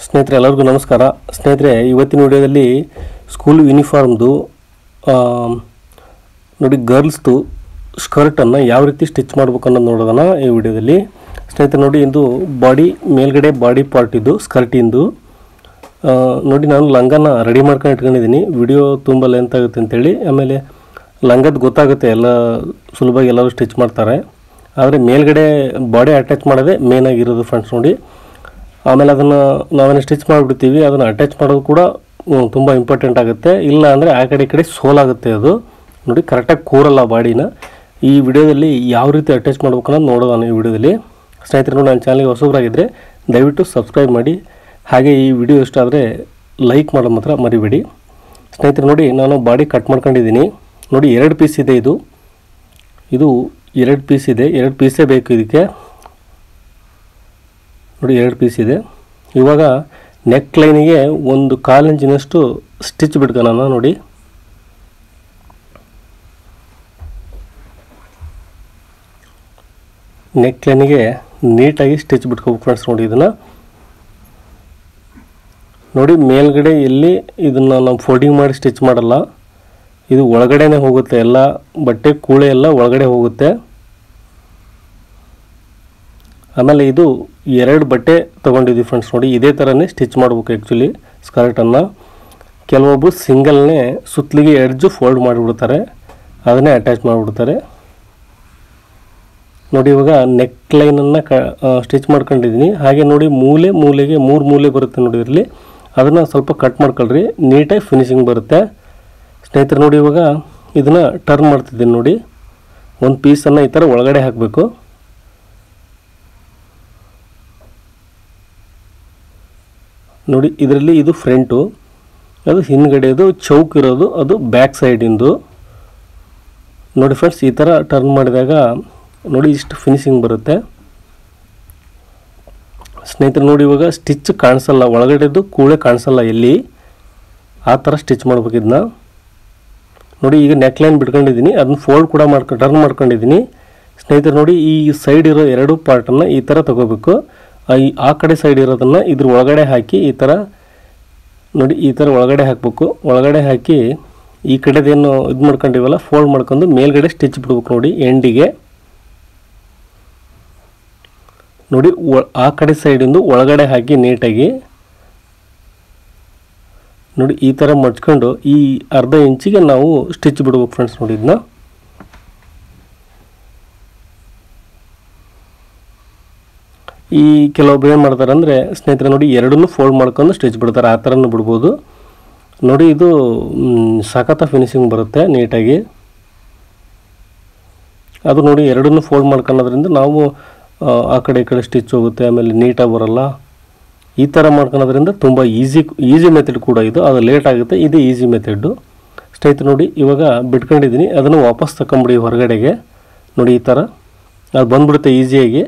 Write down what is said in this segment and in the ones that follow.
ಸ್ನೇಹಿತರೆ ಎಲ್ಲರಿಗೂ ನಮಸ್ಕಾರ. ಸ್ನೇಹಿತರೆ ಇವತ್ತಿನ ವಿಡಿಯೋದಲ್ಲಿ ಸ್ಕೂಲ್ ಯೂನಿಫಾರ್ಮ್ದು ನೋಡಿ ಗರ್ಲ್ಸ್ದು ಸ್ಕರ್ಟನ್ನು ಯಾವ ರೀತಿ ಸ್ಟಿಚ್ ಮಾಡಬೇಕು ಅನ್ನೋದು ನೋಡೋದನ್ನು ಈ ವಿಡಿಯೋದಲ್ಲಿ. ಸ್ನೇಹಿತರೆ ನೋಡಿ ಇದು ಬಾಡಿ ಮೇಲ್ಗಡೆ ಬಾಡಿ ಪಾರ್ಟ್ ಇದು ಸ್ಕರ್ಟಿಂದು. ನೋಡಿ ನಾನು ಲಂಗನ ರೆಡಿ ಮಾಡ್ಕೊಂಡು ಇಟ್ಕೊಂಡಿದ್ದೀನಿ. ವಿಡಿಯೋ ತುಂಬ ಲೆಂತ್ ಆಗುತ್ತೆ ಅಂತೇಳಿ. ಆಮೇಲೆ ಲಂಗದ ಗೊತ್ತಾಗುತ್ತೆ, ಎಲ್ಲ ಸುಲಭವಾಗಿ ಎಲ್ಲರೂ ಸ್ಟಿಚ್ ಮಾಡ್ತಾರೆ. ಆದರೆ ಮೇಲ್ಗಡೆ ಬಾಡಿ ಅಟ್ಯಾಚ್ ಮಾಡೋದೇ ಮೇನ್ ಆಗಿರೋದು ಫ್ರೆಂಡ್ಸ್. ನೋಡಿ ಆಮೇಲೆ ಅದನ್ನು ನಾವೇನು ಸ್ಟಿಚ್ ಮಾಡಿಬಿಡ್ತೀವಿ, ಅದನ್ನು ಅಟ್ಯಾಚ್ ಮಾಡೋದು ಕೂಡ ತುಂಬ ಇಂಪಾರ್ಟೆಂಟ್ ಆಗುತ್ತೆ. ಇಲ್ಲ ಅಂದರೆ ಆ ಕಡೆ ಈ ಕಡೆ ಸೋಲಾಗುತ್ತೆ. ಅದು ನೋಡಿ ಕರೆಕ್ಟಾಗಿ ಕೂರಲ್ಲ ಬಾಡಿನ. ಈ ವಿಡಿಯೋದಲ್ಲಿ ಯಾವ ರೀತಿ ಅಟ್ಯಾಚ್ ಮಾಡ್ಬೇಕನ್ನೋದು ನೋಡೋಣ ಈ ವಿಡಿಯೋದಲ್ಲಿ. ಸ್ನೇಹಿತರೆ ನೋಡಿ ನನ್ನ ಚಾನಲ್ಗೆ ಹೊಸಬರಾಗಿದ್ದರೆ ದಯವಿಟ್ಟು ಸಬ್ಸ್ಕ್ರೈಬ್ ಮಾಡಿ. ಹಾಗೆ ಈ ವಿಡಿಯೋ ಇಷ್ಟ ಆದರೆ ಲೈಕ್ ಮಾಡೋದು ಮಾತ್ರ ಮರಿಬೇಡಿ. ಸ್ನೇಹಿತರೆ ನೋಡಿ ನಾನು ಬಾಡಿ ಕಟ್ ಮಾಡ್ಕೊಂಡಿದ್ದೀನಿ. ನೋಡಿ 2 ಪೀಸ್ ಇದೆ. ಇದು 2 ಪೀಸ್ ಇದೆ. 2 ಪೀಸೇ ಬೇಕು ಇದಕ್ಕೆ. ನೋಡಿ 2 ಪೀಸ್ ಇದೆ. ಇವಾಗ ನೆಕ್ ಲೈನಿಗೆ 1/4 ಇಂಚಿನಷ್ಟು ಸ್ಟಿಚ್ ಬಿಡ್ಕೊಳ್ಳೋಣ. ನೋಡಿ ನೆಕ್ ಲೈನಿಗೆ ನೀಟಾಗಿ ಸ್ಟಿಚ್ ಬಿಟ್ಕೋಬೇಕು ಫ್ರೆಂಡ್ಸ್. ನೋಡಿ ಇದನ್ನು ನೋಡಿ ಮೇಲ್ಗಡೆ ಎಲ್ಲಿ ಇದನ್ನು ನಾವು ಫೋಲ್ಡಿಂಗ್ ಮಾಡಿ ಸ್ಟಿಚ್ ಮಾಡಲ್ಲ, ಇದು ಒಳಗಡೆನೇ ಹೋಗುತ್ತೆ. ಎಲ್ಲ ಬಟ್ಟೆ ಕೂಳೆ ಎಲ್ಲ ಒಳಗಡೆ ಹೋಗುತ್ತೆ. ಆಮೇಲೆ ಇದು 2 ಬಟ್ಟೆ ತೊಗೊಂಡಿದ್ದೀವಿ ಫ್ರೆಂಡ್ಸ್. ನೋಡಿ ಇದೇ ಥರನೇ ಸ್ಟಿಚ್ ಮಾಡಬೇಕು ಆ್ಯಕ್ಚುಲಿ ಸ್ಕರ್ಟನ್ನು. ಕೆಲವೊಬ್ಬರು ಸಿಂಗಲ್ನೇ ಸುತ್ತಲಿಗೆ ಎಡ್ಜು ಫೋಲ್ಡ್ ಮಾಡಿಬಿಡ್ತಾರೆ, ಅದನ್ನೇ ಅಟ್ಯಾಚ್ ಮಾಡಿಬಿಡ್ತಾರೆ. ನೋಡಿ ಇವಾಗ ನೆಕ್ ಲೈನನ್ನು ಸ್ಟಿಚ್ ಮಾಡ್ಕೊಂಡಿದ್ದೀನಿ. ಹಾಗೆ ನೋಡಿ ಮೂಲೆಗೆ 3 ಮೂಲೆ ಬರುತ್ತೆ ನೋಡಿ ಇದರಲ್ಲಿ, ಅದನ್ನು ಸ್ವಲ್ಪ ಕಟ್ ಮಾಡ್ಕೊಳ್ರಿ, ನೀಟಾಗಿ ಫಿನಿಶಿಂಗ್ ಬರುತ್ತೆ. ಸ್ನೇಹಿತರೆ ನೋಡಿ ಇವಾಗ ಇದನ್ನು ಟರ್ನ್ ಮಾಡ್ತಿದ್ದೀನಿ. ನೋಡಿ ಒಂದು ಪೀಸನ್ನು ಈ ಥರ ಒಳಗಡೆ ಹಾಕಬೇಕು. ನೋಡಿ ಇದರಲ್ಲಿ ಇದು ಫ್ರಂಟು, ಅದು ಹಿಂದ್ಗಡೆದು ಚೌಕ್ ಇರೋದು ಅದು ಬ್ಯಾಕ್ ಸೈಡಿಂದು. ನೋಡಿ ಫ್ರೆಂಡ್ಸ್ ಈ ಥರ ಟರ್ನ್ ಮಾಡಿದಾಗ ನೋಡಿ ಇಷ್ಟು ಫಿನಿಶಿಂಗ್ ಬರುತ್ತೆ. ಸ್ನೇಹಿತರೆ ನೋಡಿ ಇವಾಗ ಸ್ಟಿಚ್ ಕಾಣಿಸಲ್ಲ, ಒಳಗಡೆದು ಕೂಳೆ ಕಾಣಿಸಲ್ಲ ಎಲ್ಲಿ, ಆ ಥರ ಸ್ಟಿಚ್ ಮಾಡ್ಬೇಕು ಇದನ್ನ. ನೋಡಿ ಈಗ ನೆಕ್ ಲೈನ್ ಬಿಟ್ಕೊಂಡಿದ್ದೀನಿ, ಅದನ್ನ ಫೋಲ್ಡ್ ಕೂಡ ಟರ್ನ್ ಮಾಡ್ಕೊಂಡಿದ್ದೀನಿ. ಸ್ನೇಹಿತರೆ ನೋಡಿ ಈ ಸೈಡ್ ಇರೋ 2 ಪಾರ್ಟನ್ನು ಈ ಥರ ತಗೋಬೇಕು. ಆ ಕಡೆ ಸೈಡ್ ಇರೋದನ್ನು ಇದ್ರ ಒಳಗಡೆ ಹಾಕಿ ಈ ಥರ ನೋಡಿ ಈ ಥರ ಒಳಗಡೆ ಹಾಕಬೇಕು. ಒಳಗಡೆ ಹಾಕಿ ಈ ಕಡೆದೇನು ಇದು ಮಾಡ್ಕೊಂಡಿವಲ್ಲ ಫೋಲ್ಡ್ ಮಾಡ್ಕೊಂಡು ಮೇಲ್ಗಡೆ ಸ್ಟಿಚ್ ಬಿಡ್ಬೇಕು. ನೋಡಿ ಎಂಡಿಗೆ ನೋಡಿ ಆ ಕಡೆ ಸೈಡಿಂದು ಒಳಗಡೆ ಹಾಕಿ ನೀಟಾಗಿ ನೋಡಿ ಈ ಥರ ಮಡ್ಚ್ಕೊಂಡು ಈ ಅರ್ಧ ಇಂಚಿಗೆ ನಾವು ಸ್ಟಿಚ್ ಬಿಡ್ಬೇಕು ಫ್ರೆಂಡ್ಸ್. ನೋಡಿ ಇದನ್ನ ಈ ಕೆಲವೊಬ್ರು ಏನು ಮಾಡ್ತಾರೆ ಅಂದರೆ ಸ್ನೇಹಿತರೆ ನೋಡಿ 2 ಫೋಲ್ಡ್ ಮಾಡ್ಕೊಂಡು ಸ್ಟಿಚ್ ಬಿಡ್ತಾರೆ, ಆ ಥರನೂ ಬಿಡ್ಬೋದು. ನೋಡಿ ಇದು ಸಖತ್ತ ಫಿನಿಶಿಂಗ್ ಬರುತ್ತೆ ನೀಟಾಗಿ. ಅದು ನೋಡಿ 2 ಫೋಲ್ಡ್ ಮಾಡ್ಕೊಳ್ಳೋದ್ರಿಂದ ನಾವು ಆ ಕಡೆ ಈ ಕಡೆ ಸ್ಟಿಚ್ ಹೋಗುತ್ತೆ, ಆಮೇಲೆ ನೀಟಾಗಿ ಬರೋಲ್ಲ. ಈ ಥರ ಮಾಡ್ಕೊಳ್ಳೋದ್ರಿಂದ ತುಂಬ ಈಸಿ ಮೆಥಡ್ ಕೂಡ ಇದು. ಅದು ಲೇಟ್ ಆಗುತ್ತೆ, ಇದು ಈಸಿ ಮೆಥಡ್ಡು. ಸ್ನೇಹಿತರೆ ನೋಡಿ ಇವಾಗ ಬಿಟ್ಕೊಂಡಿದ್ದೀನಿ, ಅದನ್ನು ವಾಪಸ್ ತಗೊಂಬಿಡಿ ಹೊರಗಡೆಗೆ. ನೋಡಿ ಈ ಥರ ಅದು ಬಂದ್ಬಿಡುತ್ತೆ ಈಸಿಯಾಗಿ.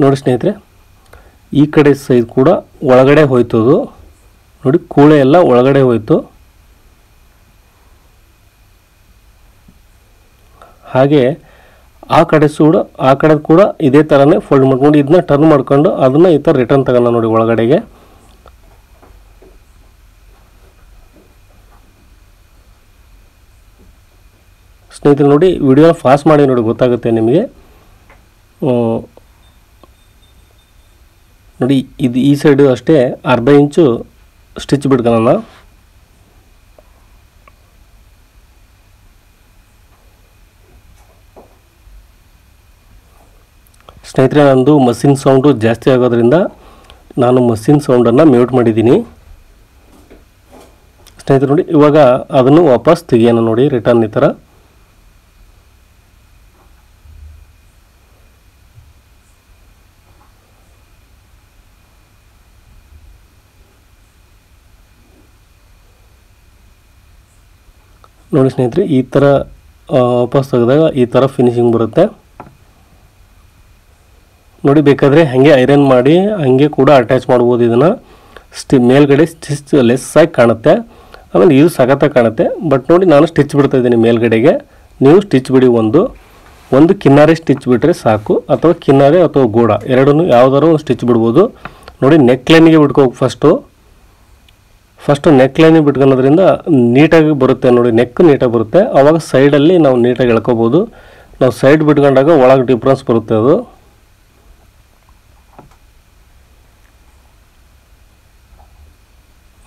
ನೋಡಿ ಸ್ನೇಹಿತರೆ ಈ ಕಡೆ ಸೈಡ್ ಕೂಡ ಒಳಗಡೆ ಹೋಯ್ತದು. ನೋಡಿ ಕೂಳೆ ಎಲ್ಲ ಒಳಗಡೆ ಹೋಯ್ತು. ಹಾಗೆ ಆ ಕಡೆ ಕೂಡ ಇದೇ ಥರನೇ ಫೋಲ್ಡ್ ಮಾಡ್ಕೊಂಡು ಇದನ್ನ ಟರ್ನ್ ಮಾಡ್ಕೊಂಡು ಅದನ್ನು ಈ ಥರ ರಿಟರ್ನ್ ತಗೋಣ ನೋಡಿ ಒಳಗಡೆಗೆ. ಸ್ನೇಹಿತರೆ ನೋಡಿ ವಿಡಿಯೋನ ಫಾಸ್ಟ್ ಮಾಡಿ ನೋಡಿ ಗೊತ್ತಾಗುತ್ತೆ ನಿಮಗೆ. ನೋಡಿ ಇದು ಈ ಸೈಡು ಅಷ್ಟೇ ಅರ್ಧ ಇಂಚು ಸ್ಟಿಚ್ ಬಿಡ್ಕೊಳ್ಳೋಣ. ಸ್ನೇಹಿತರೆ ನಂದು ಮಷಿನ್ ಸೌಂಡು ಜಾಸ್ತಿ ಆಗೋದ್ರಿಂದ ನಾನು ಮಷಿನ್ ಸೌಂಡನ್ನು ಮ್ಯೂಟ್ ಮಾಡಿದ್ದೀನಿ. ಸ್ನೇಹಿತರೆ ನೋಡಿ ಇವಾಗ ಅದನ್ನು ವಾಪಸ್ ತೆಗಿಯೋಣ ನೋಡಿ ರಿಟರ್ನ್ ಈ ಥರ. ನೋಡಿ ಸ್ನೇಹಿತರೆ ಈ ಥರ ವಾಪಸ್ ತೆಗೆದಾಗ ಈ ಥರ ಫಿನಿಶಿಂಗ್ ಬರುತ್ತೆ. ನೋಡಿ ಬೇಕಾದರೆ ಹಾಗೆ ಐರನ್ ಮಾಡಿ ಹಾಗೆ ಕೂಡ ಅಟ್ಯಾಚ್ ಮಾಡ್ಬೋದು ಇದನ್ನು. ಮೇಲ್ಗಡೆ ಸ್ಟಿಚ್ ಲೆಸ್ ಆಗಿ ಕಾಣುತ್ತೆ, ಆಮೇಲೆ ಇದು ಸಖತ್ತಾಗಿ ಕಾಣುತ್ತೆ. ಬಟ್ ನೋಡಿ ನಾನು ಸ್ಟಿಚ್ ಬಿಡ್ತಾಯಿದ್ದೀನಿ ಮೇಲ್ಗಡೆಗೆ, ನೀವು ಸ್ಟಿಚ್ ಬಿಡಿ. ಒಂದು ಕಿನ್ನಾರೆ ಸ್ಟಿಚ್ ಬಿಟ್ಟರೆ ಸಾಕು, ಅಥವಾ ಕಿನ್ನಾರೆ ಅಥವಾ ಗೋಡ ಎರಡನ್ನೂ ಯಾವುದಾದ್ರು ಸ್ಟಿಚ್ ಬಿಡ್ಬೋದು. ನೋಡಿ ನೆಕ್ ಲೈನಿಗೆ ಬಿಟ್ಕೋಬೇಕು. ಫಸ್ಟು ನೆಕ್ ಲೈನಿಗೆ ಬಿಟ್ಕೊಳೋದ್ರಿಂದ ನೀಟಾಗಿ ಬರುತ್ತೆ. ನೋಡಿ ನೆಕ್ ನೀಟಾಗಿ ಬರುತ್ತೆ. ಆವಾಗ ಸೈಡಲ್ಲಿ ನಾವು ನೀಟಾಗಿ ಎಳ್ಕೊಬೋದು. ನಾವು ಸೈಡ್ ಬಿಟ್ಕೊಂಡಾಗ ಒಳಗೆ ಡಿಫ್ರೆನ್ಸ್ ಬರುತ್ತೆ ಅದು.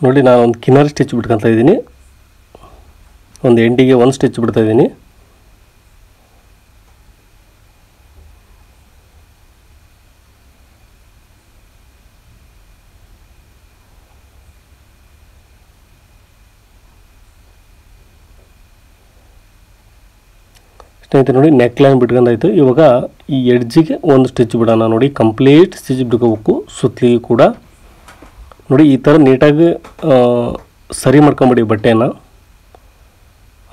ನೋಡಿ ನಾನು ಒಂದು ಕಿನ್ನರ್ ಸ್ಟಿಚ್ ಬಿಟ್ಕೊತಾ ಇದ್ದೀನಿ. ಒಂದು ಎಂಡಿಗೆ ಒಂದು ಸ್ಟಿಚ್ ಬಿಡ್ತಾ ಇದ್ದೀನಿ. ಸ್ನೇಹಿತರೆ ನೋಡಿ ನೆಕ್ ಲೈನ್ ಬಿಟ್ಕೊಂಡಾಯ್ತು. ಇವಾಗ ಈ ಎಡ್ಜಿಗೆ ಒಂದು ಸ್ಟಿಚ್ ಬಿಡೋಣ. ನೋಡಿ ಕಂಪ್ಲೀಟ್ ಸ್ಟಿಚ್ ಬಿಟ್ಕೋಬೇಕು ಸುತ್ತಲಿಗೆ ಕೂಡ. ನೋಡಿ ಈ ಥರ ನೀಟಾಗಿ ಸರಿ ಮಾಡ್ಕೊಂಬಿಡಿ ಬಟ್ಟೆನ.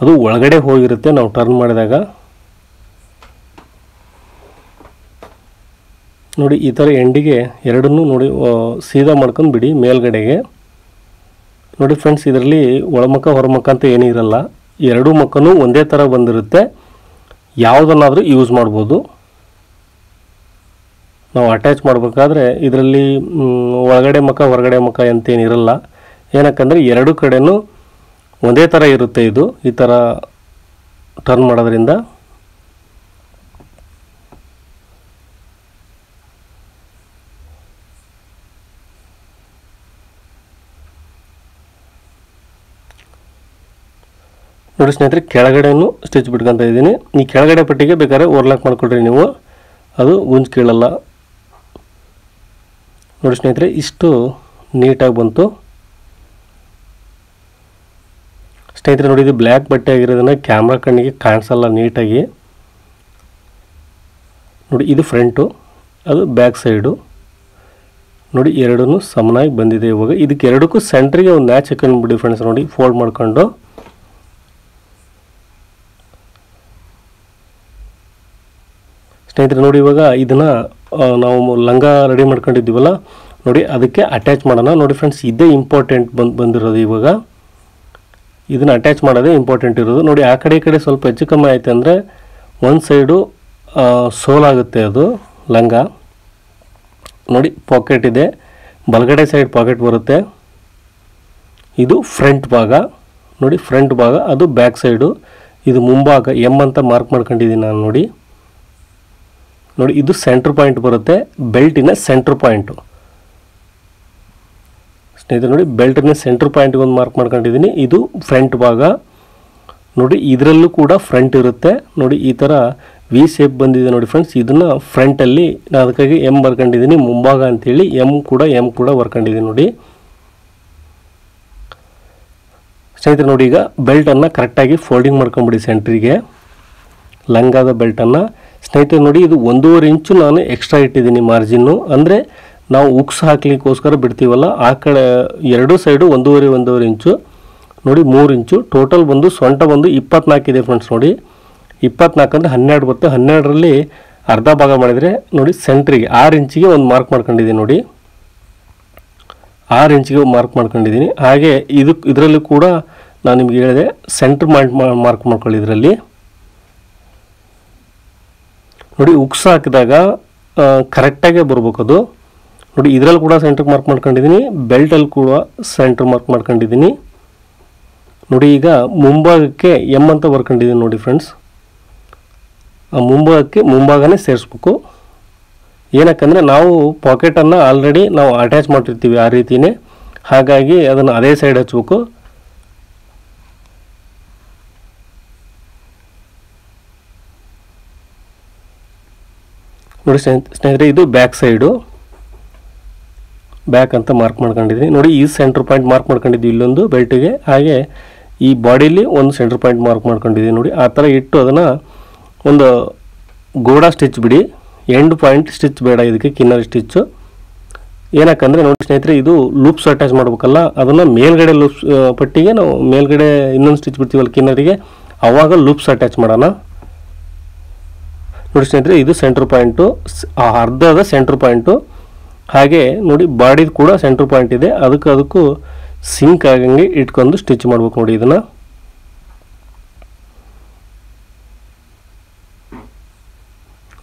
ಅದು ಒಳಗಡೆ ಹೋಗಿರುತ್ತೆ ನಾವು ಟರ್ನ್ ಮಾಡಿದಾಗ. ನೋಡಿ ಈ ಥರ ಎಂಡಿಗೆ ಎರಡನ್ನೂ ನೋಡಿ ಸೀದಾ ಮಾಡ್ಕೊಂಡು ಬಿಡಿ ಮೇಲ್ಗಡೆಗೆ. ನೋಡಿ ಫ್ರೆಂಡ್ಸ್, ಇದರಲ್ಲಿ ಒಳಮುಖ ಹೊರಮುಖ ಅಂತ ಏನೂ ಇರಲ್ಲ. ಎರಡೂ ಮುಖನೂ ಒಂದೇ ಥರ ಬಂದಿರುತ್ತೆ. ಯಾವುದನ್ನಾದರೂ ಯೂಸ್ ಮಾಡ್ಬೋದು. ನಾವು ಅಟ್ಯಾಚ್ ಮಾಡಬೇಕಾದ್ರೆ ಇದರಲ್ಲಿ ಒಳಗಡೆ ಮುಖ ಹೊರಗಡೆ ಮುಖ ಅಂತೇನಿರಲ್ಲ. ಏನಕ್ಕಂದರೆ ಎರಡೂ ಕಡೆನೂ ಒಂದೇ ಥರ ಇರುತ್ತೆ. ಇದು ಈ ಥರ ಟರ್ನ್ ಮಾಡೋದ್ರಿಂದ. ನೋಡಿ ಸ್ನೇಹಿತರೆ, ಕೆಳಗಡೆನೂ ಸ್ಟಿಚ್ ಬಿಟ್ಕೊತಾ ಇದ್ದೀನಿ. ಈ ಕೆಳಗಡೆ ಪಟ್ಟಿಗೆ ಬೇಕಾದ್ರೆ ಓವರ್ಲಾಕ್ ಮಾಡ್ಕೊಳ್ರಿ ನೀವು, ಅದು ಗುಂಜು ಕೀಳಲ್ಲ. ನೋಡಿ ಸ್ನೇಹಿತರೆ, ಇಷ್ಟು ನೀಟಾಗಿ ಬಂತು. ಸ್ನೇಹಿತರೆ ನೋಡಿ, ಇದು ಬ್ಲ್ಯಾಕ್ ಬಟ್ಟೆ ಆಗಿರೋದನ್ನು ಕ್ಯಾಮ್ರಾ ಕಣ್ಣಿಗೆ ಕಾಣಿಸಲ್ಲ ನೀಟಾಗಿ. ನೋಡಿ ಇದು ಫ್ರಂಟು, ಅದು ಬ್ಯಾಕ್ ಸೈಡು. ನೋಡಿ ಎರಡೂ ಸಮನಾಗಿ ಬಂದಿದೆ. ಇವಾಗ ಇದಕ್ಕೆ ಎರಡಕ್ಕೂ ಸೆಂಟ್ರಿಗೆ ಒಂದು ಮ್ಯಾಚ್ ಹಾಕೊಂಡ್ಬಿಡಿ ಫ್ರೆಂಡ್ಸ್. ನೋಡಿ ಫೋಲ್ಡ್ ಮಾಡ್ಕೊಂಡು ಸ್ನೇಹಿತರೆ ನೋಡಿ, ಇವಾಗ ಇದನ್ನು ನಾವು ಲಂಗ ರೆಡಿ ಮಾಡ್ಕೊಂಡಿದ್ದೀವಲ್ಲ, ನೋಡಿ ಅದಕ್ಕೆ ಅಟ್ಯಾಚ್ ಮಾಡೋಣ. ನೋಡಿ ಫ್ರೆಂಡ್ಸ್, ಇದೇ ಇಂಪಾರ್ಟೆಂಟ್ ಬಂದಿರೋದು. ಇವಾಗ ಇದನ್ನು ಅಟ್ಯಾಚ್ ಮಾಡೋದೇ ಇಂಪಾರ್ಟೆಂಟ್ ಇರೋದು. ನೋಡಿ ಆ ಕಡೆ ಈ ಕಡೆ ಸ್ವಲ್ಪ ಹೆಚ್ಚು ಕಮ್ಮಿ ಆಯಿತು ಅಂದರೆ ಒಂದು ಸೈಡು ಸೋಲಾಗುತ್ತೆ ಅದು ಲಂಗ. ನೋಡಿ ಪಾಕೆಟ್ ಇದೆ, ಬಲಗಡೆ ಸೈಡ್ ಪಾಕೆಟ್ ಬರುತ್ತೆ. ಇದು ಫ್ರಂಟ್ ಭಾಗ. ನೋಡಿ ಫ್ರಂಟ್ ಭಾಗ, ಅದು ಬ್ಯಾಕ್ ಸೈಡು. ಇದು ಮುಂಭಾಗ ಎಮ್ ಅಂತ ಮಾರ್ಕ್ ಮಾಡ್ಕೊಂಡಿದ್ದೀನಿ ನಾನು. ನೋಡಿ ಇದು ಸೆಂಟ್ರ್ ಪಾಯಿಂಟ್ ಬರುತ್ತೆ, ಬೆಲ್ಟಿನ ಸೆಂಟ್ರ್ ಪಾಯಿಂಟು. ಸ್ನೇಹಿತರೆ ನೋಡಿ, ಬೆಲ್ಟಿನ ಸೆಂಟ್ರ್ ಪಾಯಿಂಟ್ಗೆ ಒಂದು ಮಾರ್ಕ್ ಮಾಡ್ಕೊಂಡಿದ್ದೀನಿ. ಇದು ಫ್ರಂಟ್ ಭಾಗ. ನೋಡಿ ಇದರಲ್ಲೂ ಕೂಡ ಫ್ರಂಟ್ ಇರುತ್ತೆ. ನೋಡಿ ಈ ಥರ ವಿ ಶೇಪ್ ಬಂದಿದೆ ನೋಡಿ ಫ್ರೆಂಡ್ಸ್. ಇದನ್ನು ಫ್ರಂಟಲ್ಲಿ ನಾನು ಅದಕ್ಕಾಗಿ ಎಮ್ ಬರ್ಕೊಂಡಿದ್ದೀನಿ, ಮುಂಭಾಗ ಅಂತೇಳಿ ಎಮ್ ಕೂಡ ಬರ್ಕೊಂಡಿದ್ದೀನಿ. ನೋಡಿ ಸ್ನೇಹಿತರೆ ನೋಡಿ, ಈಗ ಬೆಲ್ಟನ್ನು ಕರೆಕ್ಟಾಗಿ ಫೋಲ್ಡಿಂಗ್ ಮಾಡ್ಕೊಂಬಿಡಿ ಸೆಂಟ್ರಿಗೆ, ಲಂಗಾದ ಬೆಲ್ಟನ್ನು. ಸ್ನೇಹಿತರೆ ನೋಡಿ, ಇದು 1.5 ಇಂಚು ನಾನು ಎಕ್ಸ್ಟ್ರಾ ಇಟ್ಟಿದ್ದೀನಿ ಮಾರ್ಜಿನ್ನು. ಅಂದರೆ ನಾವು ಉಕ್ಸ್ ಹಾಕ್ಲಿಕ್ಕೋಸ್ಕರ ಬಿಡ್ತೀವಲ್ಲ, ಆ ಕಡೆ ಎರಡೂ ಸೈಡು 1.5 ಇಂಚು. ನೋಡಿ 3 ಇಂಚು ಟೋಟಲ್ ಬಂದು ಸೊಂಟ ಬಂದು 24 ಇದೆ ಫ್ರೆಂಡ್ಸ್. ನೋಡಿ 24 ಅಂದರೆ 12 ಬರುತ್ತೆ. 12ರಲ್ಲಿ ಅರ್ಧ ಭಾಗ ಮಾಡಿದರೆ ನೋಡಿ ಸೆಂಟ್ರಿಗೆ 6 ಇಂಚಿಗೆ ಒಂದು ಮಾರ್ಕ್ ಮಾಡ್ಕೊಂಡಿದ್ದೀನಿ. ನೋಡಿ 6 ಇಂಚಿಗೆ ಮಾರ್ಕ್ ಮಾಡ್ಕೊಂಡಿದ್ದೀನಿ. ಹಾಗೆ ಇದರಲ್ಲಿ ಕೂಡ ನಾನು ನಿಮ್ಗೆ ಹೇಳಿದೆ, ಸೆಂಟ್ರ್ ಮಾರ್ಕ್ ಮಾಡ್ಕೊಳ್ಳಿ ಇದರಲ್ಲಿ. ನೋಡಿ ಉಕ್ಸ್ ಹಾಕಿದಾಗ ಕರೆಕ್ಟಾಗೆ ಬರ್ಬೇಕದು. ನೋಡಿ ಇದರಲ್ಲಿ ಕೂಡ ಸೆಂಟ್ರ್ ಮಾರ್ಕ್ ಮಾಡ್ಕೊಂಡಿದ್ದೀನಿ, ಬೆಲ್ಟಲ್ಲಿ ಕೂಡ ಸೆಂಟ್ರ್ ಮಾರ್ಕ್ ಮಾಡ್ಕೊಂಡಿದ್ದೀನಿ. ನೋಡಿ ಈಗ ಮುಂಭಾಗಕ್ಕೆ ಎಮ್ ಅಂತ ಬರ್ಕೊಂಡಿದ್ದೀನಿ ನೋಡಿ ಫ್ರೆಂಡ್ಸ್. ಆ ಮುಂಭಾಗಕ್ಕೆ ಮುಂಭಾಗನೇ ಸೇರಿಸ್ಬೇಕು. ಏನಕ್ಕಂದರೆ ನಾವು ಪಾಕೆಟನ್ನು ಆಲ್ರೆಡಿ ನಾವು ಅಟ್ಯಾಚ್ ಮಾಡಿರ್ತೀವಿ ಆ ರೀತಿಯೇ, ಹಾಗಾಗಿ ಅದನ್ನು ಅದೇ ಸೈಡ್ ಹಚ್ಬೇಕು. ನೋಡಿ ಸ್ನೇಹಿತರೆ, ಇದು ಬ್ಯಾಕ್ ಸೈಡು, ಬ್ಯಾಕ್ ಅಂತ ಮಾರ್ಕ್ ಮಾಡ್ಕೊಂಡಿದ್ದೀನಿ. ನೋಡಿ ಈ ಸೆಂಟ್ರ್ ಪಾಯಿಂಟ್ ಮಾರ್ಕ್ ಮಾಡ್ಕೊಂಡಿದ್ವಿ ಇಲ್ಲೊಂದು ಬೆಲ್ಟಿಗೆ, ಹಾಗೆ ಈ ಬಾಡಿಲಿ ಒಂದು ಸೆಂಟ್ರ್ ಪಾಯಿಂಟ್ ಮಾರ್ಕ್ ಮಾಡ್ಕೊಂಡಿದ್ದೀನಿ. ನೋಡಿ ಆ ಥರ ಇಟ್ಟು ಅದನ್ನು ಒಂದು ಗೋಡಾ ಸ್ಟಿಚ್ ಬಿಡಿ, ಎಂಡ್ ಪಾಯಿಂಟ್ ಸ್ಟಿಚ್ ಬೇಡ ಇದಕ್ಕೆ, ಕಿನ್ನರ್ ಸ್ಟಿಚ್ಚು. ಏನಕ್ಕಂದರೆ ನೋಡಿ ಸ್ನೇಹಿತರೆ, ಇದು ಲೂಪ್ಸ್ ಅಟ್ಯಾಚ್ ಮಾಡಬೇಕಲ್ಲ, ಅದನ್ನು ಮೇಲ್ಗಡೆ ಲೂಪ್ಸ್ ಪಟ್ಟಿಗೆ ನಾವು ಮೇಲ್ಗಡೆ ಇನ್ನೊಂದು ಸ್ಟಿಚ್ ಬಿಡ್ತೀವಲ್ಲ ಕಿನ್ನರಿಗೆ, ಆವಾಗ ಲೂಪ್ಸ್ ಅಟ್ಯಾಚ್ ಮಾಡೋಣ. ನೋಡಿ ಸ್ನೇಹಿತರೆ, ಇದು ಸೆಂಟ್ರ್ ಪಾಯಿಂಟು, ಅರ್ಧದ ಸೆಂಟ್ರ್ ಪಾಯಿಂಟು. ಹಾಗೆ ನೋಡಿ ಬಾಡಿದು ಕೂಡ ಸೆಂಟ್ರ್ ಪಾಯಿಂಟ್ ಇದೆ, ಅದಕ್ಕೂ ಸಿಂಕ್ ಆಗಂಗೆ ಇಟ್ಕೊಂಡು ಸ್ಟಿಚ್ ಮಾಡ್ಬೇಕು. ನೋಡಿ ಇದನ್ನು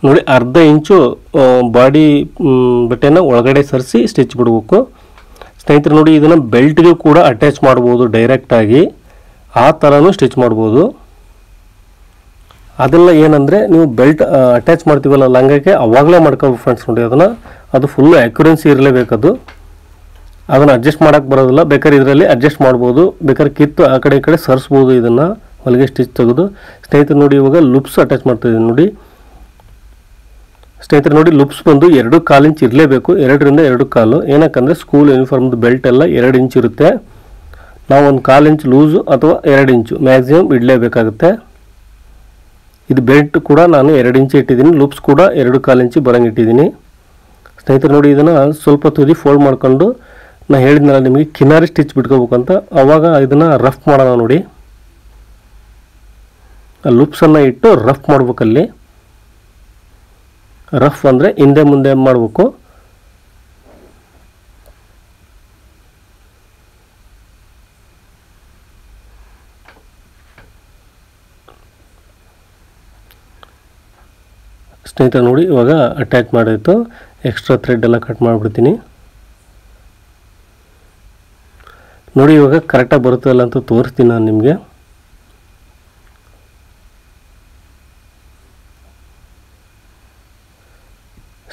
ನೋಡಿ ಅರ್ಧ ಇಂಚು ಬಾಡಿ ಬಟ್ಟೆನ ಒಳಗಡೆ ಸರಿಸಿ ಸ್ಟಿಚ್ ಬಿಡಬೇಕು ಸ್ನೇಹಿತರೆ. ನೋಡಿ ಇದನ್ನು ಬೆಲ್ಟ್ಗೆ ಕೂಡ ಅಟ್ಯಾಚ್ ಮಾಡ್ಬೋದು ಡೈರೆಕ್ಟಾಗಿ, ಆ ಥರನೂ ಸ್ಟಿಚ್ ಮಾಡ್ಬೋದು. ಅದೆಲ್ಲ ಏನಂದರೆ ನೀವು ಬೆಲ್ಟ್ ಅಟ್ಯಾಚ್ ಮಾಡ್ತೀವಲ್ಲ ಲಂಗಕ್ಕೆ ಅವಾಗಲೇ ಮಾಡ್ಕೋಬೇಕು ಫ್ರೆಂಡ್ಸ್. ನೋಡಿ ಅದು ಫುಲ್ಲು ಆ್ಯಕ್ಯುರೆನ್ಸಿ ಇರಲೇಬೇಕದು, ಅದನ್ನು ಅಡ್ಜಸ್ಟ್ ಮಾಡೋಕ್ಕೆ ಬರೋದಿಲ್ಲ. ಬೇಕಾದ್ರೆ ಇದರಲ್ಲಿ ಅಡ್ಜಸ್ಟ್ ಮಾಡ್ಬೋದು, ಬೇಕಾದ್ರೆ ಕಿತ್ತು ಆ ಕಡೆ ಈ ಕಡೆ ಸರಿಸ್ಬೋದು ಇದನ್ನು ಹೊಲಿಗೆ ಸ್ಟಿಚ್ ತೆಗೆದು. ಸ್ನೇಹಿತರೆ ನೋಡಿ ಇವಾಗ ಲುಪ್ಸ್ ಅಟ್ಯಾಚ್ ಮಾಡ್ತಾಯಿದ್ದೀನಿ ನೋಡಿ ಸ್ನೇಹಿತರೆ. ನೋಡಿ ಲುಪ್ಸ್ ಬಂದು 2.25 ಇಂಚ್ ಇರಲೇಬೇಕು, 2ರಿಂದ 2.25. ಏನಕ್ಕಂದರೆ ಸ್ಕೂಲ್ ಯೂನಿಫಾರ್ಮ್ದು ಬೆಲ್ಟ್ ಎಲ್ಲ 2 ಇಂಚ್ ಇರುತ್ತೆ. ನಾವು 1/4 ಇಂಚ್ ಲೂಸು ಅಥವಾ 2 ಇಂಚು ಮ್ಯಾಕ್ಸಿಮಮ್ ಇಡಲೇಬೇಕಾಗುತ್ತೆ. ಇದು ಬೆಲ್ಟ್ ಕೂಡ ನಾನು 2 ಇಂಚ್ ಇಟ್ಟಿದ್ದೀನಿ, ಲುಪ್ಸ್ ಕೂಡ 2.25 ಇಂಚ್ ಬರಂಗೆ ಇಟ್ಟಿದ್ದೀನಿ ಸ್ನೇಹಿತರೆ. ನೋಡಿ ಇದನ್ನು ಸ್ವಲ್ಪ ತುದಿ ಫೋಲ್ಡ್ ಮಾಡ್ಕೊಂಡು ನಾನು ಹೇಳಿದ್ನಲ್ಲ ನಿಮಗೆ ಕಿನಾರಿ ಸ್ಟಿಚ್ ಬಿಟ್ಕೋಬೇಕಂತ, ಆವಾಗ ಇದನ್ನು ರಫ್ ಮಾಡೋಣ. ನೋಡಿ ಲುಪ್ಸನ್ನು ಇಟ್ಟು ರಫ್ ಮಾಡ್ಬೇಕಲ್ಲಿ. ರಫ್ ಅಂದರೆ ಹಿಂದೆ ಮುಂದೆ ಮಾಡಬೇಕು. ಸ್ನೇಹಿತರೆ ನೋಡಿ ಇವಾಗ ಅಟ್ಯಾಚ್ ಮಾಡಿತ್ತು, ಎಕ್ಸ್ಟ್ರಾ ಥ್ರೆಡ್ ಎಲ್ಲ ಕಟ್ ಮಾಡಿಬಿಡ್ತೀನಿ. ನೋಡಿ ಇವಾಗ ಕರೆಕ್ಟಾಗಿ ಬರುತ್ತಲ್ಲ ಅಂತ ತೋರಿಸ್ತೀನಿ ನಾನು ನಿಮಗೆ.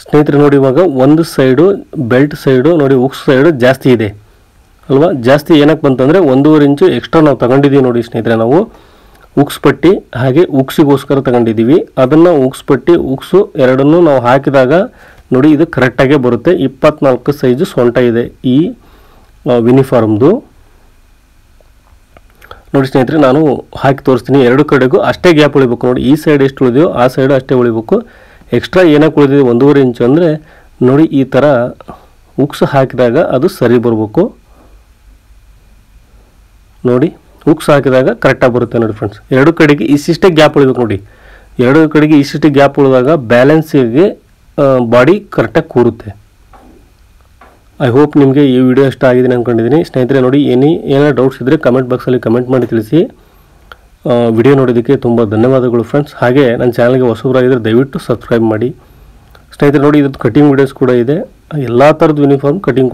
ಸ್ನೇಹಿತರೆ ನೋಡಿ ಇವಾಗ ಒಂದು ಸೈಡು ಬೆಲ್ಟ್ ಸೈಡು ನೋಡಿ ಉಕ್ಸ್ ಸೈಡು ಜಾಸ್ತಿ ಇದೆ ಅಲ್ವಾ. ಜಾಸ್ತಿ ಏನಕ್ಕೆ ಬಂತಂದರೆ 1.5 ಇಂಚು ಎಕ್ಸ್ಟ್ರಾ ನಾವು ತಗೊಂಡಿದ್ದೀವಿ ನೋಡಿ ಸ್ನೇಹಿತರೆ. ನಾವು ಉಕ್ಸ್ ಪಟ್ಟಿ ಹಾಗೆ ಉಕ್ಸಿಗೋಸ್ಕರ ತಗೊಂಡಿದ್ದೀವಿ. ಅದನ್ನು ಉಕ್ಸ್ ಪಟ್ಟಿ ಉಕ್ಸು ಎರಡನ್ನೂ ನಾವು ಹಾಕಿದಾಗ ನೋಡಿ ಇದು ಕರೆಕ್ಟಾಗೇ ಬರುತ್ತೆ. 24 ಸೈಜು ಸೊಂಟ ಇದೆ ಈ ಯೂನಿಫಾರ್ಮ್ದು. ನೋಡಿ ಸ್ನೇಹಿತರೆ ನಾನು ಹಾಕಿ ತೋರಿಸ್ತೀನಿ. 2 ಕಡೆಗೂ ಅಷ್ಟೇ ಗ್ಯಾಪ್ ಉಳಿಬೇಕು ನೋಡಿ. ಈ ಸೈಡ್ ಎಷ್ಟು ಉಳಿದೆಯೋ ಆ ಸೈಡು ಅಷ್ಟೇ ಉಳಿಬೇಕು. ಎಕ್ಸ್ಟ್ರಾ ಏನಕ್ಕೆ ಉಳಿದಿದೆ 1.5 ಇಂಚು ಅಂದರೆ ನೋಡಿ ಈ ಥರ ಉಕ್ಸ್ ಹಾಕಿದಾಗ ಅದು ಸರಿ ಬರಬೇಕು. ನೋಡಿ ಉಕ್ಸ್ ಹಾಕಿದಾಗ ಕರೆಕ್ಟಾಗಿ ಬರುತ್ತೆ ನೋಡಿ ಫ್ರೆಂಡ್ಸ್. 2 ಕಡೆಗೆ ಇಷ್ಟಿಷ್ಟೇ ಗ್ಯಾಪ್ ಉಳಿಬೇಕು ನೋಡಿ. 2 ಕಡೆಗೆ ಇಷ್ಟಿಷ್ಟೇ ಗ್ಯಾಪ್ ಉಳಿದಾಗ ಬ್ಯಾಲೆನ್ಸಿಗೆ ಬಾಡಿ ಕರೆಕ್ಟಾಗಿ ಕೂರುತ್ತೆ. ಐ ಹೋಪ್ ನಿಮಗೆ ಈ ವಿಡಿಯೋ ಇಷ್ಟ ಆಗಿದೆ ಅಂದ್ಕೊಂಡಿದ್ದೀನಿ ಸ್ನೇಹಿತರೆ. ನೋಡಿ ಏನಾದ್ರು ಡೌಟ್ಸ್ ಇದ್ದರೆ ಕಮೆಂಟ್ ಬಾಕ್ಸಲ್ಲಿ ಕಮೆಂಟ್ ಮಾಡಿ ತಿಳಿಸಿ. ವಿಡಿಯೋ ನೋಡೋದಕ್ಕೆ ತುಂಬ ಧನ್ಯವಾದಗಳು ಫ್ರೆಂಡ್ಸ್. ಹಾಗೆ ನನ್ನ ಚಾನಲ್ಗೆ ಹೊಸಬರಾಗಿದ್ದರೆ ದಯವಿಟ್ಟು ಸಬ್ಸ್ಕ್ರೈಬ್ ಮಾಡಿ ಸ್ನೇಹಿತರೆ. ನೋಡಿ ಇದು ಕಟಿಂಗ್ ವಿಡಿಯೋಸ್ ಕೂಡ ಇದೆ, ಎಲ್ಲ ಥರದ್ದು ಯೂನಿಫಾರ್ಮ್ ಕಟಿಂಗ್